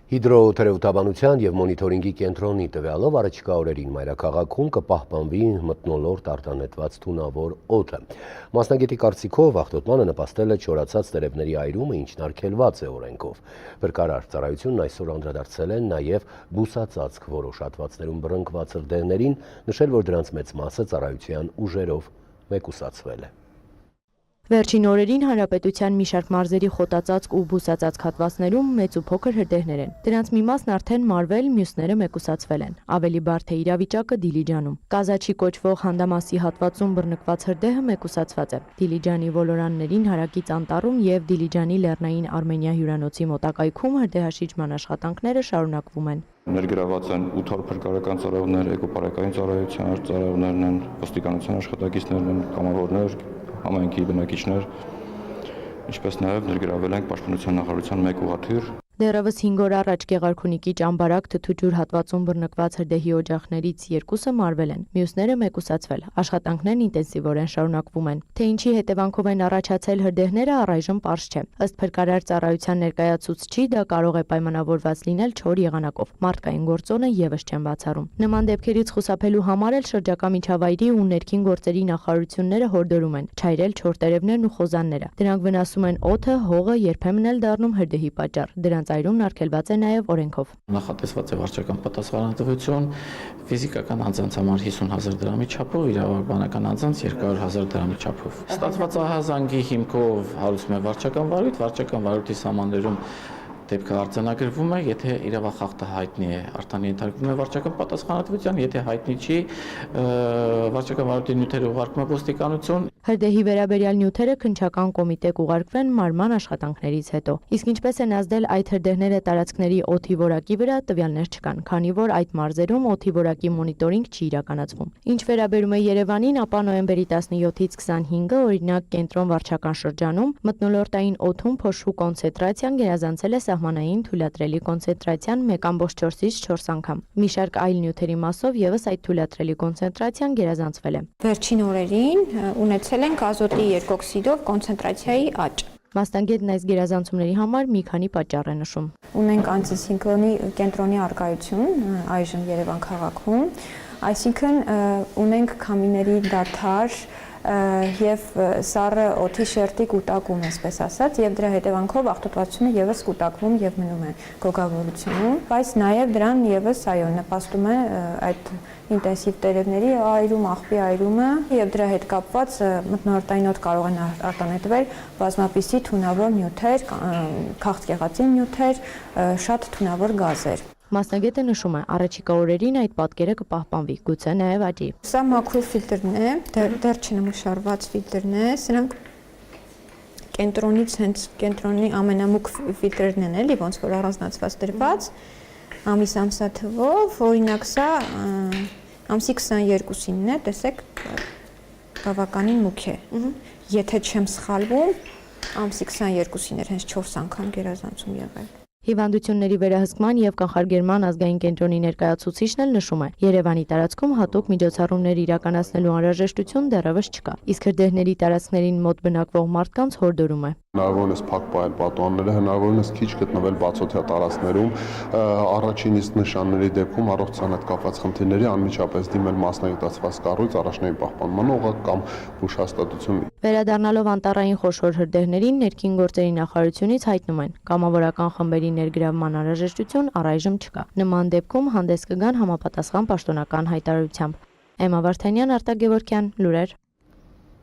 Հիդրոթերապևտաբանության և մոնիտորինգի կենտրոնի տվյալով առաջիկա օրերին մայրաքաղաքում կպահպանվի մթնոլորտ արտանետված թունավոր օդը։ Մասնագետի կարծիքով աղտոտմանը նպաստել է չորացած տերևների այրումը, ինչն արգելված է օրենքով։ Փրկարար ծառայությունն այսօր անդրադարձել է նաև բուսածածկ որոշ հատվածներում բռնկված հրդեհներին, նշել, որ դրանց մեծ մասը ծառայության ուժերով մեկուսացվել է։ Վերջին օրերին հանրապետության մի շարք մարզերի խոտածածկ ու բուսածածկ հատվածներում մեծ ու փոքր հրդեհներ են։ Դրանց մի մասն արդեն մարվել, մյուսները մեկուսացվել են։ Ավելի բարդ է իրավիճակը Դիլիջանում։ Կազաչի կոչվող հանդամասի հատվածում բռնկված հրդեհը մեկուսացված է։ Դիլիջանի ոլորաններին հարակից անտառում եւ Դիլիջանի Լեռնային Արմենիա հյուրանոցի մոտակայքում հրդեհաշիջման աշխատանքները շարունակվում են։ Ներգրաված են 8 փրկարարական ծառայողներ, էկոպարեկային ծառայության ծառայողներն են, ոստիկանության աշխատակիցներն են, կամավորներ, համայնքի բնակիչներ, ինչպես նաև ներգրավել ենք Պաշտպանության նախարարության մեկ ուղղաթիռ։ Դեռևս 5 օր առաջ Գեղարքունիքի Ճամբարակ թթուջուր հատվածում բռնկված հրդեհի օջախներից 2-ը մարվել են, մյուսները մեկուսացվել։ Աշխատանքներն ինտենսիվորեն շարունակվում են։ Թե ինչի հետևանքով են առաջացել հրդեհները, առայժմ պարզ չէ։ Ըստ Փրկարար ծառայության ներկայացուցչի, դա կարող է պայմանավորված լինել չոր եղանակով։ Մարդկային գործոնը եւս չեն բացառում։ Նման դեպքերից խուսափելու համար էլ շրջակա միջավայրի ու ներքին գործերի նախարարությունները հորդորում են չայրել չոր տերևներն ու խոզանները։ Դրանք վնասում են օդը, հողը, երբեմն էլ դառնում հրդեհի պատճառ։ Դրանց այրումն արգելված է նաև օրենքով։ Նախատեսված է վարչական պատասխանատվություն, ֆիզիկական անձանց համար 50,000 դրամի չափով, իրավաբանական անձանց 200,000 դրամի չափով։ Ստացված ահազանգի հիմքով հարուցում է վարչական վարույթի սահմաններում դեպքը արձանագրվում է, եթե իրավախախտը հայտնի է, արտան ենթարկվում է վարչական պատասխանատվության, եթե հայտնի չի, վարչական վարույթի նյութերը ուղարկվում է ոստիկանություն։ Հրդեհի վերաբերյալ նյութերը քննչական կոմիտե կուղարկվեն մարման աշխատանքներից հետո։ Իսկ ինչպես են ազդել այդ հրդեհները տարածքների օդի որակի վրա, տվյալներ չկան, քանի որ այդ մարզերում օդի որակի մոնիտորինգ չի իրականացվում։ Ինչ վերաբերում է Երևանին, ապա նոյեմբերի 17-ից 25-ը, օրինակ Կենտրոն վարչական շրջանում, մթնոլորտային օդում փոշու կոնցենտրացիան գերազանցել է սահմանային թույլատրելի կոնցենտրացիան 1.4-ից 4 անգամ։ Մի շարք այլ նյութերի մասով եւս այդ թույլատրելի կոնցենտրացիան գերազանցվել է։ Վերջին օրերին ունեցել ենք ազոտի երկօքսիդով կոնցենտրացիայի աճ։ Մասնագետն այս գերազանցումների համար մի քանի պատճառ է նշում։ Ունենք անտիսինքրոնի կենտրոնի առկայություն այժմ Երևան քաղաքում, այսինքն ունենք քամիների դադար եւ սառը օդի շերտի կուտակում, այսպես ասած, եւ դրա հետևանքով աղտոտվածությունը եւս կուտակվում եւ մնում է գոգավորությունում, բայց նաեւ դրան եւս նպաստում է այդ ինտենսիվ տերևների այրում, աղբի այրումը եւ դրա հետ կապված մթնոլորտային օդ կարող են արտանետվել բազմապիսի թունավոր նյութեր, քաղցկեղածին նյութեր, շատ թունավոր գազեր։ Մասնագետը նշում է, առաջիկա օրերին այդ պատկերը կպահպանվի, գուցե նաև աճի։ Սա մաքուր ֆիլտրն է, դեռ չնմուշարված ֆիլտրն է, սրանք կենտրոնից հենց կենտրոնի ամենամուկ ֆիլտրերն են, էլի, ոնց որ առանձնացված դրված, ամիսամսա թվով, օրինակ սա ամսի 22-ինն է, տեսեք, բավականին մուք է։ Եթե չեմ սխալվում, ամսի 22-ին էր հենց 4 անգամ գերազանցում եղել։ Հիվանդությունների վերահսկման եւ կանխարգելման ազգային կենտրոնի ներկայացուցիչն էլ նշում է, Երևանի տարածքում հատուկ միջոցառումներ իրականացնելու անհրաժեշտություն դեռևս չկա, իսկ հրդեհների տարածքներին մոտ բնակվող մարդկանց հորդորում է։ Հնարավորինս փակ պահել պատուհանները, հնարավորինս քիչ գտնվել բացօթյա տարածքներում, առաջին իսկ նշանների դեպքում առողջության հետ կապված խնդիրների անմիջապես դիմել մասնագիտացված կառույց առաջնային պահպանման օղակ կամ բուժհաստատություն։ Վերադառնալով անտառային խոշոր հրդեհներին, ներքին գործերի նախարարությունից հայտնում են, կամավորական խմբերի ներգրավման անհրաժեշտություն առայժմ չկա։ Նման դեպքում հանդես կգան համապատասխան պաշտոնական հայտարարությամբ։ Էմմա Վարդանյան, Արտակ Գևորգյան, լուրեր։